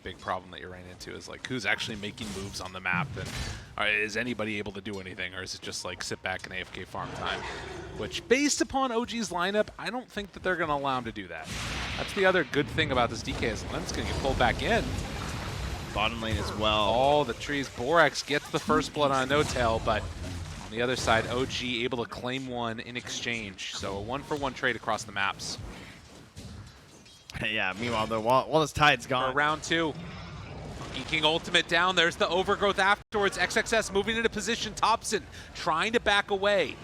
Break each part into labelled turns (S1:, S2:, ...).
S1: big problem that you ran into is like who's actually making moves on the map, and is anybody able to do anything, or is it just like sit back and AFK farm time? Which, based upon OG's lineup, I don't think that they're going to allow him to do that. That's the other good thing about this DK is Len's going to get pulled back in.
S2: Bottom lane as well.
S1: All the trees. Borax gets the first blood on No-Tail, but on the other side, OG able to claim one in exchange. So a 1-for-1 trade across the maps.
S2: Yeah, meanwhile, though, while this tide's gone.
S1: For round 2. Geeking ultimate down. There's the overgrowth afterwards. XXS moving into position. Thompson trying to back away.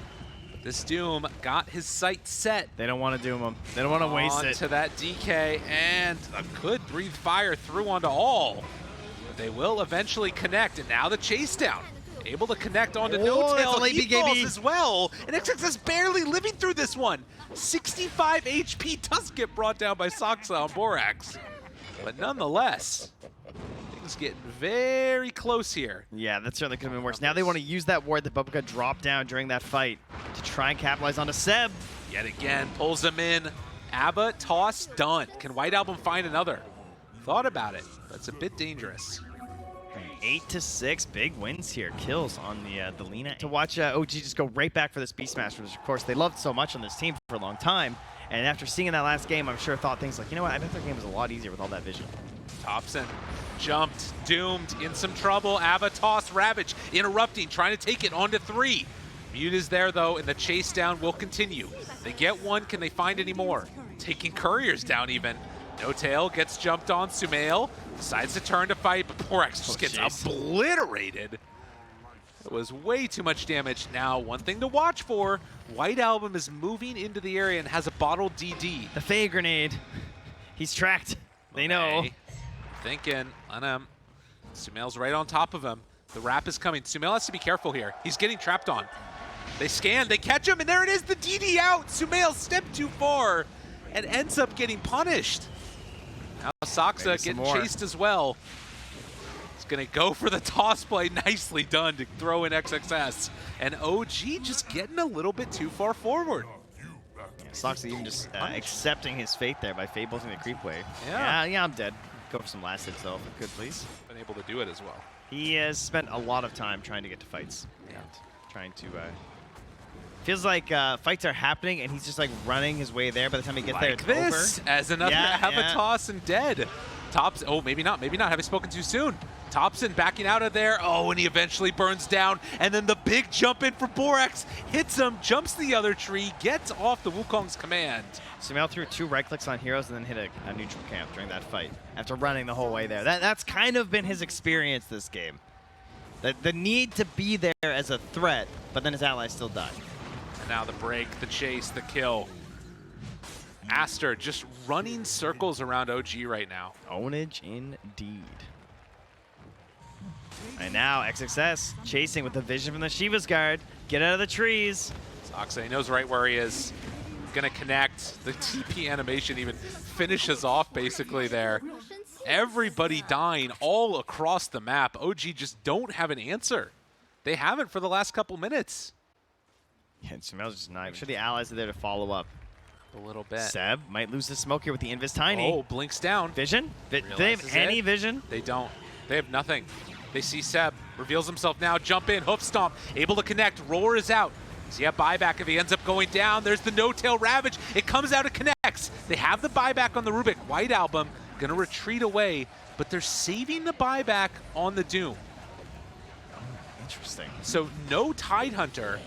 S1: But this Doom got his sight set.
S2: They don't want to Doom him. They don't want to waste it.
S1: To that DK, and a good breathe fire through onto all. But they will eventually connect, and now the chase down. Able to connect onto No-Tail. He falls as well. And XXS barely living through this one. 65 HP does get brought down by Soxa on Borax. But nonetheless, things getting very close here.
S2: Yeah, that certainly could have been worse. Now they want to use that ward that Bubka dropped down during that fight to try and capitalize onto Seb.
S1: Yet again, pulls him in. Abba, toss, done. Can White Album find another? Thought about it, but it's a bit dangerous.
S2: 8-6, big wins here. Kills on the Lina. To watch OG just go right back for this Beastmaster, which of course they loved so much on this team for a long time. And after seeing that last game, I'm sure thought things like, you know what, I bet their game was a lot easier with all that vision.
S1: Thompson jumped, doomed, in some trouble. Ava toss, Ravage interrupting, trying to take it onto 3. Mute is there though, and the chase down will continue. They get one, can they find any more? Taking couriers down even. No-Tail gets jumped on. Sumail decides to turn to fight, but Borax just gets obliterated. It was way too much damage. Now, one thing to watch for, White Album is moving into the area and has a bottled DD.
S2: The Faye grenade. He's tracked. They know.
S1: Thinking on him. Sumail's right on top of him. The wrap is coming. Sumail has to be careful here. He's getting trapped on. They scan, they catch him, and there it is, the DD out. Sumail stepped too far and ends up getting punished. Now Soxa getting chased as well. He's gonna go for the toss play. Nicely done to throw in XXS. And OG just getting a little bit too far forward.
S2: Yeah, Soxa even just accepting his fate there by Faye bolting the creep wave.
S1: Yeah,
S2: I'm dead. Go for some last hits though, if I could please.
S1: Been able to do it as well.
S2: He has spent a lot of time trying to get to fights.
S1: Yeah.
S2: And trying to feels like fights are happening and he's just like running his way there. By the time he gets there, it's over.
S1: As another toss and dead. Thompson, oh, maybe not, have I spoken too soon? Thompson backing out of there, oh, and he eventually burns down, and then the big jump in for Borax, hits him, jumps the other tree, gets off the Wukong's command.
S2: Sumail threw 2 right clicks on heroes and then hit a neutral camp during that fight after running the whole way there. That's kind of been his experience this game. The need to be there as a threat, but then his allies still die.
S1: And now the break, the chase, the kill. Aster just running circles around OG right now.
S2: Ownage indeed. And now XXS chasing with the vision from the Shiva's guard. Get out of the trees.
S1: Soxa, he knows right where he is. Gonna connect. The TP animation even finishes off basically there. Everybody dying all across the map. OG just don't have an answer. They haven't for the last couple minutes.
S2: Yeah, Sumail's just not. I'm sure the allies are there to follow up.
S1: A little bit.
S2: Seb might lose the smoke here with the Invis Tiny.
S1: Oh, blinks down.
S2: Vision? Do they have any vision?
S1: They don't. They have nothing. They see Seb. Reveals himself now. Jump in. Hoof stomp. Able to connect. Roar is out. Does he have buyback if he ends up going down? There's the No-Tail Ravage. It comes out. It connects. They have the buyback on the Rubik. White Album going to retreat away, but they're saving the buyback on the Doom.
S2: Interesting.
S1: So no Tidehunter.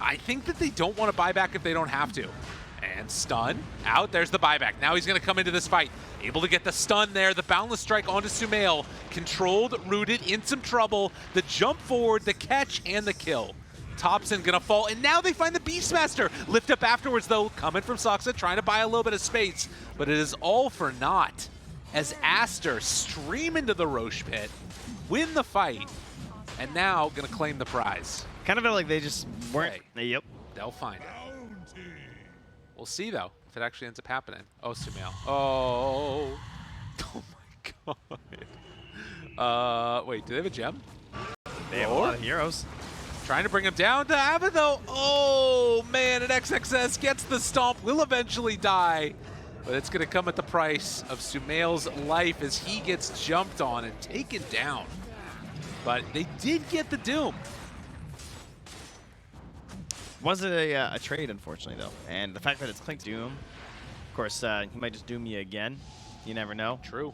S1: I think that they don't want to buy back if they don't have to. And stun, out, there's the buyback. Now he's gonna come into this fight. Able to get the stun there, the boundless strike onto Sumail. Controlled, rooted, in some trouble. The jump forward, the catch, and the kill. Thompson gonna fall, and now they find the Beastmaster. Lift up afterwards though, coming from Soxa, trying to buy a little bit of space. But it is all for naught. As Aster stream into the Roche pit, win the fight, and now gonna claim the prize.
S2: Kind of felt like they just weren't.
S1: Hey,
S2: yep.
S1: They'll find it. We'll see, though, if it actually ends up happening. Oh, Sumail. Oh. Oh, my God. Wait, do they have a gem?
S2: They have a lot of heroes.
S1: Trying to bring him down to Ava, though. Oh, man, and XXS gets the stomp. Will eventually die. but it's going to come at the price of Sumail's life as he gets jumped on and taken down. But they did get the Doom.
S2: Wasn't a trade, unfortunately, though. And the fact that it's Clink's Doom, of course, he might just Doom you again. You never know.
S1: True.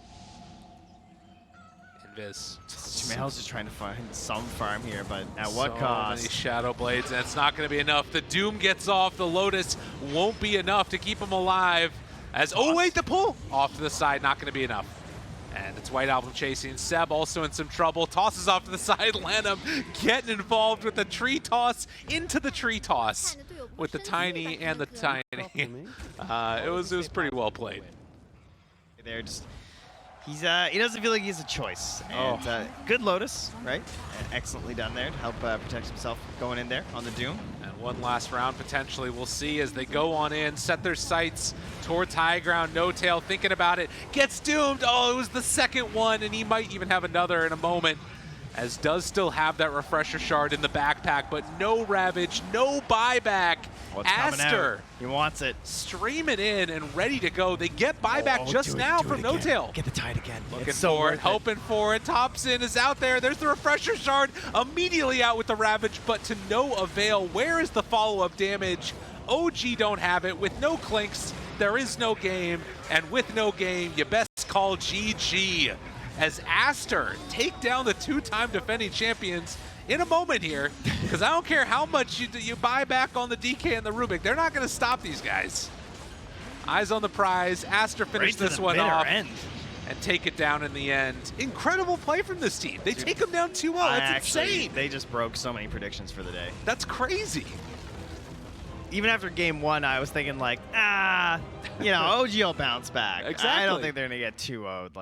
S1: Invis.
S2: Sumail's just trying to find some farm here, but at what
S1: so
S2: cost?
S1: Many Shadow Blades, and it's not going to be enough. The Doom gets off. The Lotus won't be enough to keep him alive. As oh wait, the pull off to the side, not going to be enough. And it's White Album chasing. Seb also in some trouble. Tosses off to the side. Lanham getting involved with the tree toss into the tree toss with the tiny and the tiny. It was pretty well played.
S2: They're just. He doesn't feel like he has a choice. And good Lotus, right? And excellently done there to help protect himself going in there on the Doom.
S1: And one last round potentially we'll see as they go on in, set their sights towards high ground. No Tail thinking about it, gets doomed. Oh, it was the second one, and he might even have another in a moment. As does still have that refresher shard in the backpack, but no Ravage, no buyback. Aster,
S2: he wants it.
S1: Streaming in and ready to go. They get buyback just now from No Tail.
S2: Get the tide again.
S1: Looking for it, hoping for it. Thompson is out there. There's the refresher shard immediately out with the Ravage, but to no avail. Where is the follow-up damage? OG don't have it. With no clinks, there is no game. And with no game, you best call GG. As Aster take down the two-time defending champions in a moment here, because I don't care how much you buy back on the DK and the Rubik, they're not going to stop these guys. Eyes on the prize. Aster finished this one off and take it down in the end. Incredible play from this team. They take them down 2-0. That's insane.
S2: They just broke so many predictions for the day.
S1: That's crazy.
S2: Even after game 1, I was thinking like, OG will bounce back.
S1: Exactly.
S2: I don't think they're going to get 2-0'd.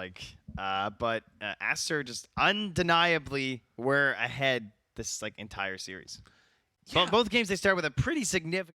S2: But Aster just undeniably were ahead this entire series.
S1: Yeah.
S2: Both games they start with a pretty significant.